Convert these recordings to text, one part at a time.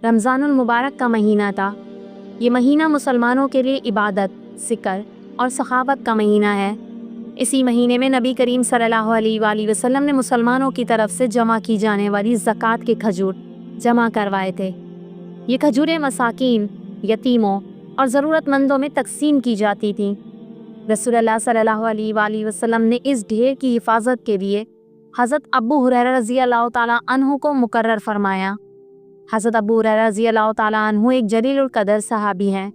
रमज़ानुल मुबारक का महीना था। ये महीना मुसलमानों के लिए इबादत, ज़िक्र और सखावत का महीना है। इसी महीने में नबी करीम सल्लल्लाहु अलैहि वसल्लम ने मुसलमानों की तरफ से जमा की जाने वाली ज़कात के खजूर जमा करवाए थे। ये खजूरें मसाकीन, यतीमों और ज़रूरतमंदों में तकसीम की जाती थीं। रसूलुल्लाह सल्लल्लाहु अलैहि वसल्लम ने इस ढेर की हिफाजत के लिए हज़रत अबू हुरैरा रज़ियल्लाहु ताला अन्हु को मुकर्रर फरमाया। हज़रत अबू हुरैरा रज़ियल्लाहु ताला अन्हु एक जलीलुल कदर सहाबी हैं।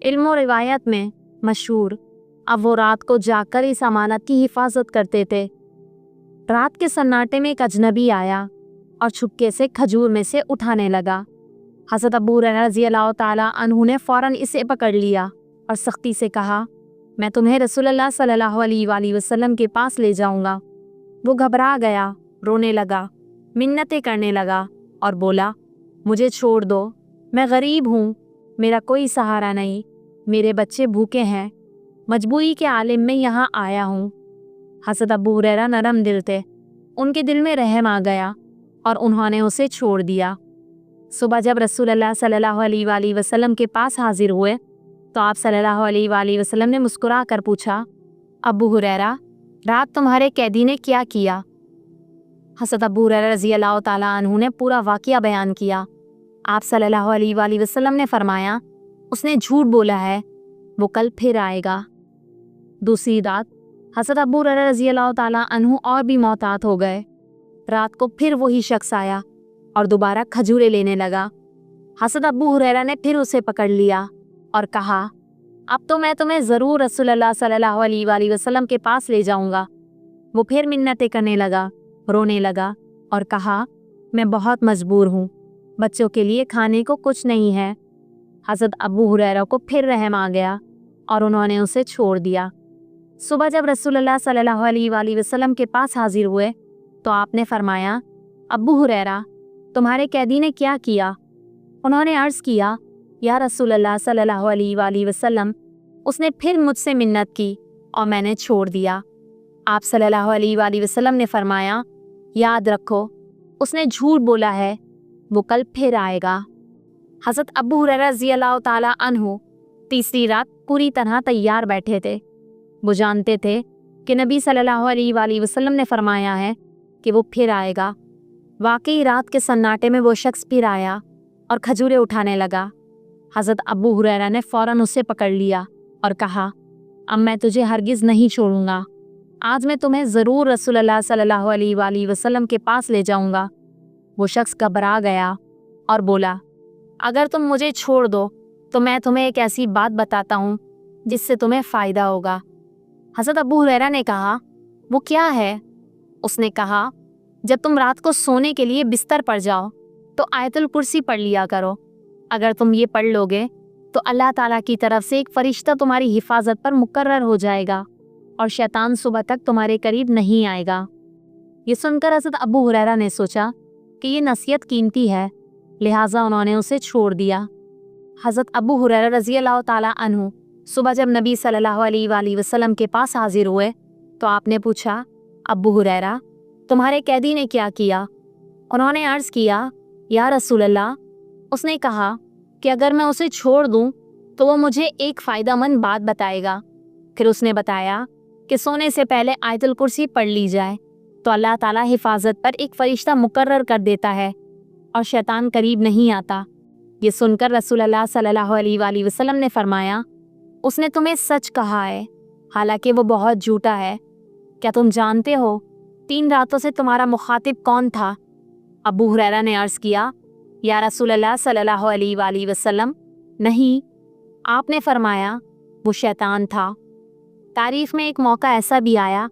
इल्म और रिवायत में मशहूर। अब वो रात को जाकर इस अमानत की हिफाजत करते थे। रात के सन्नाटे में एक अजनबी आया और छुपके से खजूर में से उठाने लगा। हज़रत अबू हुरैरा रज़ियल्लाहु ताला अन्हु ने फ़ौरन इसे पकड़ लिया और सख्ती से कहा, मैं तुम्हें रसूलुल्लाह सल्लल्लाहु अलैहि वसल्लम के पास ले जाऊंगा। वो घबरा गया, रोने लगा, मिन्नतें करने लगा और बोला, मुझे छोड़ दो, मैं गरीब हूँ, मेरा कोई सहारा नहीं, मेरे बच्चे भूखे हैं, मजबूरी के आलिम में यहाँ आया हूँ। हज़रत अबू हुरैरा नरम दिल थे, उनके दिल में रहम आ गया और उन्होंने उसे छोड़ दिया। सुबह जब रसूलुल्लाह सल्लल्लाहु अलैहि वसल्लम के पास हाजिर हुए तो आप सल्लल्लाहु अलैहि वसल्लम ने मुस्कुरा कर पूछा, अबू हुरैरा, रात तुम्हारे कैदी ने क्या किया? हज़रत अबू हुरैरा रज़ियल्लाहु ताला अन्हु ने पूरा वाक़या बयान किया। आप सल्लल्लाहु अलैहि वसल्लम ने फरमाया, उसने झूठ बोला है, वो कल फिर आएगा। दूसरी रात हज़रत अबू हुरैरा रज़ियल्लाहु ताला अन्हु और भी मोहतात हो गए। रात को फिर वही शख्स आया और दोबारा खजूरें लेने लगा। हज़रत अबू हुरैरा ने फिर उसे पकड़ लिया और कहा, अब तो मैं तुम्हें ज़रूर रसूलुल्लाह सल्लल्लाहु अलैहि वसल्लम के पास ले जाऊंगा। वो फिर मिन्नतें करने लगा, रोने लगा और कहा, मैं बहुत मजबूर हूँ, बच्चों के लिए खाने को कुछ नहीं है। हज़रत अबू हुरैरा को फिर रहम आ गया और उन्होंने उसे छोड़ दिया। सुबह जब रसूलुल्लाह सल्लल्लाहु अलैहि वसल्लम के पास हाजिर हुए तो आपने फरमाया, अबू हुरैरा, तुम्हारे कैदी ने क्या किया? उन्होंने अर्ज़ किया, या रसूलुल्लाह सल्लल्लाहु अलैहि वसल्लम, उसने फिर मुझसे मिन्नत की और मैंने छोड़ दिया। आप सल्लल्लाहु अलैहि वसल्लम ने फरमाया, याद रखो, उसने झूठ बोला है, वो कल फिर आएगा। हज़रत अबू हुरैरा रज़ियल्लाहु ताला अन्हु तीसरी रात पूरी तरह तैयार बैठे थे। वो जानते थे कि नबी सल्लल्लाहु अलैहि वसल्लम ने फरमाया है कि वो फिर आएगा। वाकई रात के सन्नाटे में वो शख्स फिर आया और खजूरें उठाने लगा। हज़रत अबू हुरैरा ने फ़ौरन उसे पकड़ लिया और कहा, अब मैं तुझे हरगिज़ नहीं छोड़ूंगा, आज मैं तुम्हें ज़रूर रसूलुल्लाह सल्लल्लाहु अलैहि वसल्लम के पास ले जाऊंगा। वो शख्स घबरा गया और बोला, अगर तुम मुझे छोड़ दो तो मैं तुम्हें एक ऐसी बात बताता हूँ जिससे तुम्हें फ़ायदा होगा। हज़रत अबू हुरैरा ने कहा, वो क्या है? उसने कहा, जब तुम रात को सोने के लिए बिस्तर पर जाओ तो आयतुल कुर्सी पढ़ लिया करो। अगर तुम ये पढ़ लोगे तो अल्लाह ताला की तरफ से एक फ़रिश्ता तुम्हारी हिफाजत पर मुकर्रर हो जाएगा और शैतान सुबह तक तुम्हारे करीब नहीं आएगा। ये सुनकर हज़रत अबू हुरैरा ने सोचा कि ये नसीहत कीमती है, लिहाजा उन्होंने उसे छोड़ दिया। हज़रत अबू हुरैरा रज़ियल्लाहु ताला अन्हु सुबह जब नबी सल्लल्लाहु अलैहि वसल्लम के पास हाजिर हुए तो आपने पूछा, अबू हुरैरा, तुम्हारे कैदी ने क्या किया? उन्होंने अर्ज़ किया, या रसूलल्लाह, उसने कहा कि अगर मैं उसे छोड़ दूं तो वो मुझे एक फ़ायदेमंद बात बताएगा। फिर उसने बताया कि सोने से पहले आयतुल कुर्सी पढ़ ली जाए तो अल्लाह ताला हिफाजत पर एक फ़रिश्ता मुकर्रर कर देता है और शैतान करीब नहीं आता। ये सुनकर रसूलुल्लाह सल्लल्लाहु अलैहि वसल्लम ने फरमाया, उसने तुम्हें सच कहा है, हालांकि वो बहुत झूठा है। क्या तुम जानते हो 3 रातों से तुम्हारा मुखातिब कौन था? अबू हुरैरा ने अर्ज़ किया, या रसूलुल्लाह सल्लल्लाहु अलैहि वसल्लम, नहीं। आपने फरमाया, वो शैतान था। तारीफ़ में एक मौका ऐसा भी आया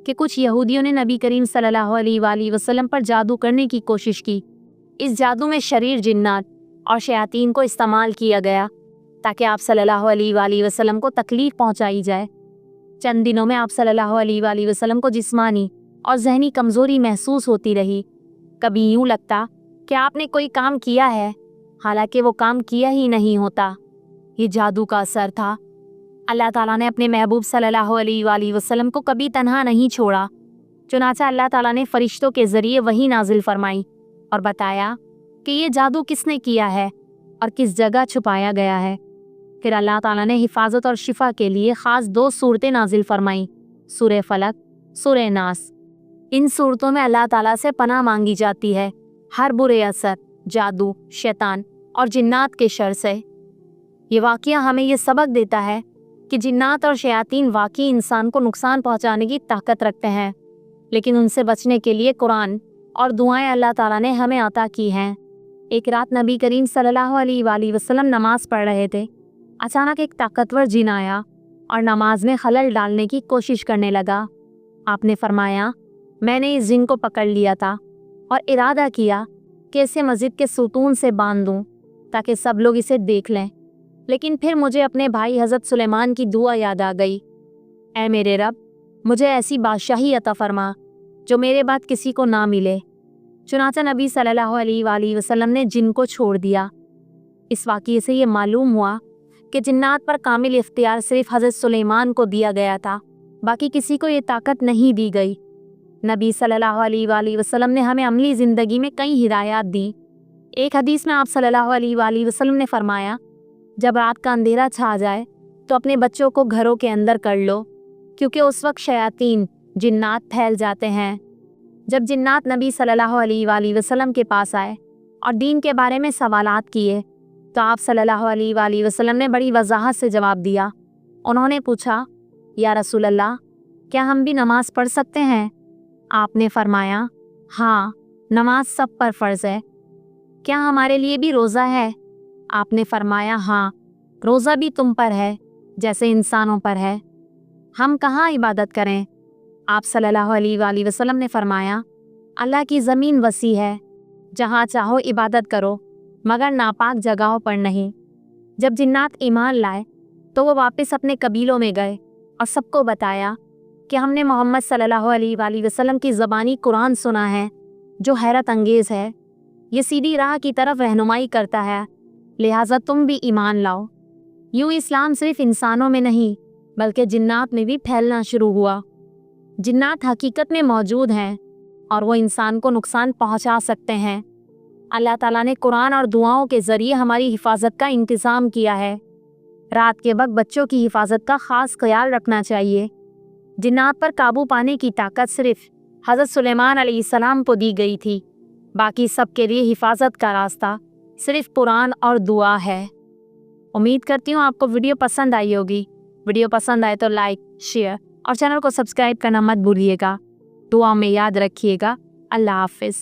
कि कुछ यहूदियों ने नबी करीम सल्लल्लाहु अलैहि वसल्लम पर जादू करने की कोशिश की। इस जादू में शरीर जिन्नात और शयातीन को इस्तेमाल किया गया ताकि आप सल्लल्लाहु अलैहि वसल्लम को तकलीफ़ पहुंचाई जाए। चंद दिनों में आप सल्लल्लाहु अलैहि वसल्लम को जिस्मानी और जहनी कमज़ोरी महसूस होती रही। कभी यूँ लगता कि आपने कोई काम किया है, हालांकि वो काम किया ही नहीं होता। ये जादू का असर था। अल्लाह ताला ने अपने महबूब सल्लल्लाहु अलैहि वसल्लम को कभी तन्हा नहीं छोड़ा। चुनाचा अल्लाह ताला ने फ़रिश्तों के ज़रिए वही नाजिल फरमाई और बताया कि ये जादू किसने किया है और किस जगह छुपाया गया है। फिर अल्लाह ताला ने हिफाजत और शिफा के लिए ख़ास 2 सूरतें नाजिल फरमाई, सूरह फलक, सूरह नास। इन सूरतों में अल्लाह ताला से पनाह मांगी जाती है हर बुरे असर, जादू, शैतान और जिन्नात के शर से। ये वाक़या हमें ये सबक देता है कि जिन्नात और शयातीन वाकई इंसान को नुकसान पहुंचाने की ताकत रखते हैं, लेकिन उनसे बचने के लिए कुरान और दुआएं अल्लाह ताला ने हमें अता की हैं। एक रात नबी करीम सल्लल्लाहु अलैहि वसल्लम नमाज पढ़ रहे थे। अचानक एक ताकतवर जिन आया और नमाज में खलल डालने की कोशिश करने लगा। आपने फरमाया, मैंने इस जिन को पकड़ लिया था और इरादा किया कि इसे मस्जिद के सुतून से बांध दूं ताकि सब लोग इसे देख लें, लेकिन फिर मुझे अपने भाई हज़रत सुलेमान की दुआ याद आ गई, ऐ मेरे रब, मुझे ऐसी बादशाही अता फरमा जो मेरे बाद किसी को ना मिले। चुनाचा नबी सल्लल्लाहु अलैहि वसल्लम ने जिन को छोड़ दिया। इस वाक़ये से ये मालूम हुआ कि जिन्नात पर कामिल इख्तियार सिर्फ हज़रत सुलेमान को दिया गया था, बाकी किसी को ये ताकत नहीं दी गई। नबी सल्लल्लाहु अलैहि वसल्लम ने हमें अमली ज़िंदगी में कई हिदायत दी। एक हदीस में आप सल्लल्लाहु अलैहि वसल्लम ने फरमाया, जब रात का अंधेरा छा जाए तो अपने बच्चों को घरों के अंदर कर लो, क्योंकि उस वक्त शयातीन जिन्नात फैल जाते हैं। जब जिन्नात नबी सल्लल्लाहु अलैहि वसल्लम के पास आए और दीन के बारे में सवालात किए तो आप सल्लल्लाहु अलैहि वसल्लम ने बड़ी वजाहत से जवाब दिया। उन्होंने पूछा, या रसूल अल्लाह, क्या हम भी नमाज पढ़ सकते हैं? आपने फरमाया, हाँ, नमाज सब पर फ़र्ज़ है। क्या हमारे लिए भी रोज़ा है? आपने फरमाया, हाँ, रोज़ा भी तुम पर है जैसे इंसानों पर है। हम कहाँ इबादत करें? आप सल्लल्लाहु अलैहि वसल्लम ने फरमाया, अल्लाह की ज़मीन वसी है, जहाँ चाहो इबादत करो, मगर नापाक जगहों पर नहीं। जब जिन्नात ईमान लाए तो वो वापस अपने कबीलों में गए और सबको बताया कि हमने मोहम्मद सल्लल्लाहु अलैहि वसल्लम की ज़बानी कुरान सुना है जो हैरत अंगेज़ है। ये सीधी राह की तरफ रहनुमाई करता है, लिहाजा तुम भी ईमान लाओ। यूँ इस्लाम सिर्फ इंसानों में नहीं बल्कि जिन्नात में भी फैलना शुरू हुआ। जिन्नात हकीकत में मौजूद हैं और वो इंसान को नुकसान पहुंचा सकते हैं। अल्लाह ताला ने कुरान और दुआओं के ज़रिए हमारी हिफाजत का इंतज़ाम किया है। रात के वक्त बच्चों की हिफाजत का ख़ास ख्याल रखना चाहिए। जिन्नात पर काबू पाने की ताकत सिर्फ हज़रत सुलेमान अलैहिस्सलाम को दी गई थी, बाकी सब के लिए हिफाजत का रास्ता सिर्फ कुरान और दुआ है। उम्मीद करती हूँ आपको वीडियो पसंद आई होगी। वीडियो पसंद आए तो लाइक, शेयर और चैनल को सब्सक्राइब करना मत भूलिएगा। दुआ में याद रखिएगा। अल्लाह हाफ़िज़।